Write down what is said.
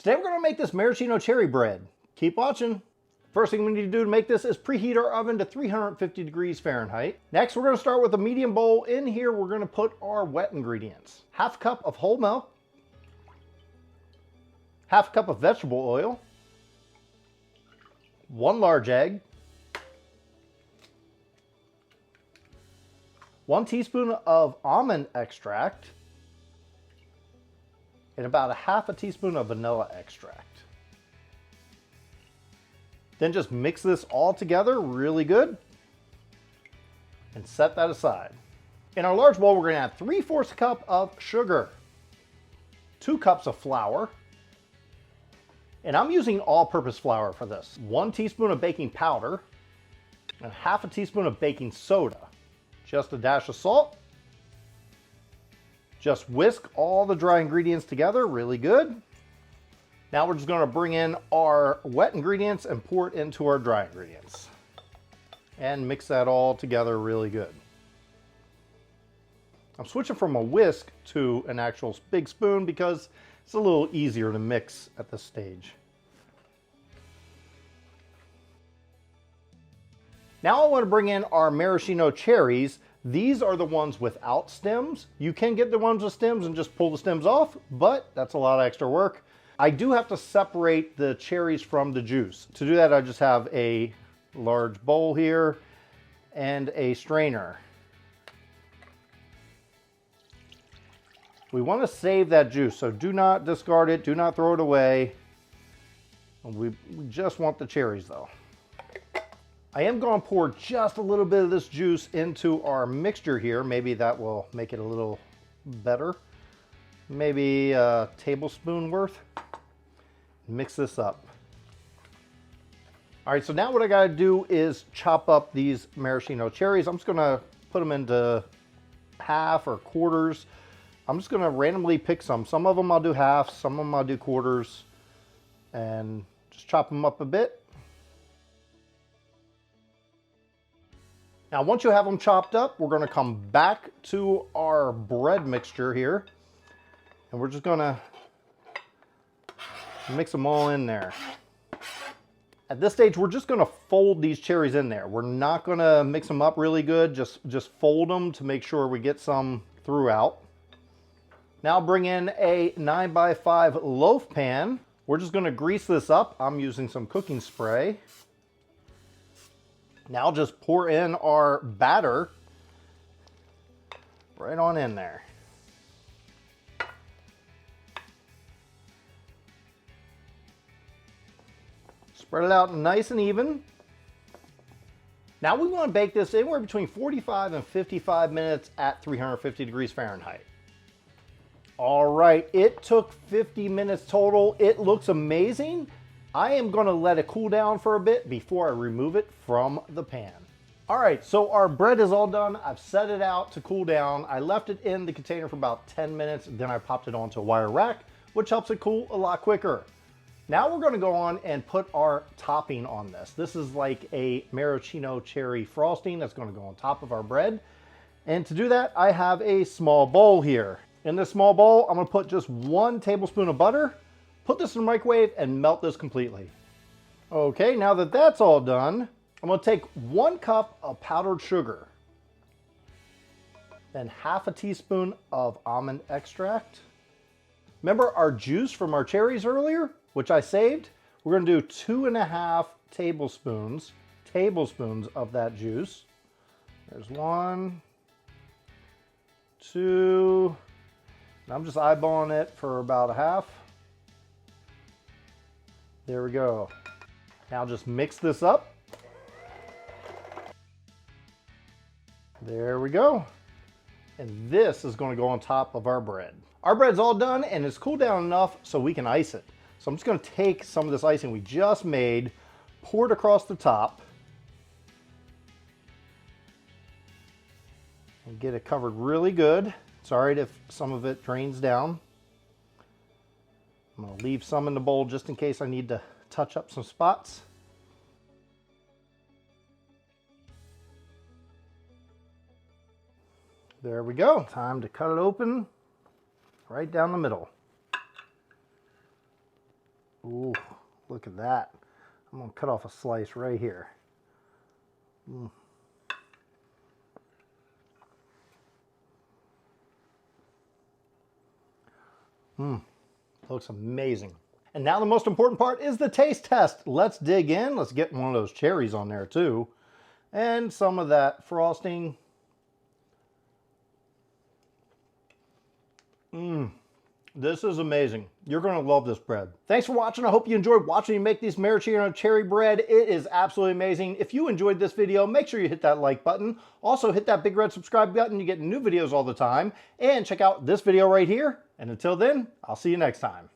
Today we're going to make this maraschino cherry bread. Keep watching. First thing we need to do to make this is preheat our oven to 350 degrees Fahrenheit. Next, we're going to start with a medium bowl. In here, we're going to put our wet ingredients. Half a cup of whole milk, half a cup of vegetable oil, 1 large egg, 1 teaspoon of almond extract, and about ½ teaspoon of vanilla extract. Then just mix this all together really good and set that aside. In our large bowl, we're going to add 3/4 cup of sugar, 2 cups of flour, and I'm using all-purpose flour for this, 1 teaspoon of baking powder, and ½ teaspoon of baking soda, just a dash of salt. Just whisk all the dry ingredients together really good. Now we're just going to bring in our wet ingredients and pour it into our dry ingredients. And mix that all together really good. I'm switching from a whisk to an actual big spoon because it's a little easier to mix at this stage. Now I want to bring in our maraschino cherries. These are the ones without stems. You can get the ones with stems and just pull the stems off, but that's a lot of extra work. I do have to separate the cherries from the juice. To do that, I just have a large bowl here and a strainer. We want to save that juice, so do not discard it, do not throw it away. We just want the cherries though. I am going to pour just a little bit of this juice into our mixture here. Maybe that will make it a little better. Maybe a tablespoon worth. Mix this up. All right, so now what I got to do is chop up these maraschino cherries. I'm just going to put them into half or quarters. I'm just going to randomly pick some. Some of them I'll do half, some of them I'll do quarters, and just chop them up a bit. Now, once you have them chopped up, we're going to come back to our bread mixture here, and we're just going to mix them all in there. At this stage, we're just going to fold these cherries in there. We're not going to mix them up really good. Just fold them to make sure we get some throughout. Now bring in a 9x5 loaf pan. We're just going to grease this up. I'm using some cooking spray. Now just pour in our batter right on in there. Spread it out nice and even. Now we want to bake this anywhere between 45 and 55 minutes at 350 degrees Fahrenheit. All right, it took 50 minutes total. It looks amazing. I am going to let it cool down for a bit before I remove it from the pan. All right, so our bread is all done. I've set it out to cool down. I left it in the container for about 10 minutes. Then I popped it onto a wire rack, which helps it cool a lot quicker. Now we're going to go on and put our topping on this. This is like a maraschino cherry frosting that's going to go on top of our bread. And to do that, I have a small bowl here. In this small bowl, I'm going to put just 1 tablespoon of butter. Put this in the microwave and melt this completely. Okay, now that that's all done, I'm going to take 1 cup of powdered sugar, then ½ teaspoon of almond extract. Remember our juice from our cherries earlier, which I saved? We're going to do 2½ tablespoons of that juice. There's 1, 2, and I'm just eyeballing it for about a half. There we go. Now just mix this up. There we go. And this is going to go on top of our bread. Our bread's all done and it's cooled down enough so we can ice it. So I'm just going to take some of this icing we just made, pour it across the top, and get it covered really good. It's all right if some of it drains down. I'm going to leave some in the bowl just in case I need to touch up some spots. There we go. Time to cut it open right down the middle. Ooh, look at that. I'm gonna cut off a slice right here. Looks amazing. And now the most important part is the taste test. Let's dig in. Let's get one of those cherries on there too. And some of that frosting. This is amazing. You're going to love this bread. Thanks for watching. I hope you enjoyed watching me make these maraschino cherry bread. It is absolutely amazing. If you enjoyed this video, make sure you hit that like button. Also hit that big red subscribe button. You get new videos all the time. And check out this video right here. And until then, I'll see you next time.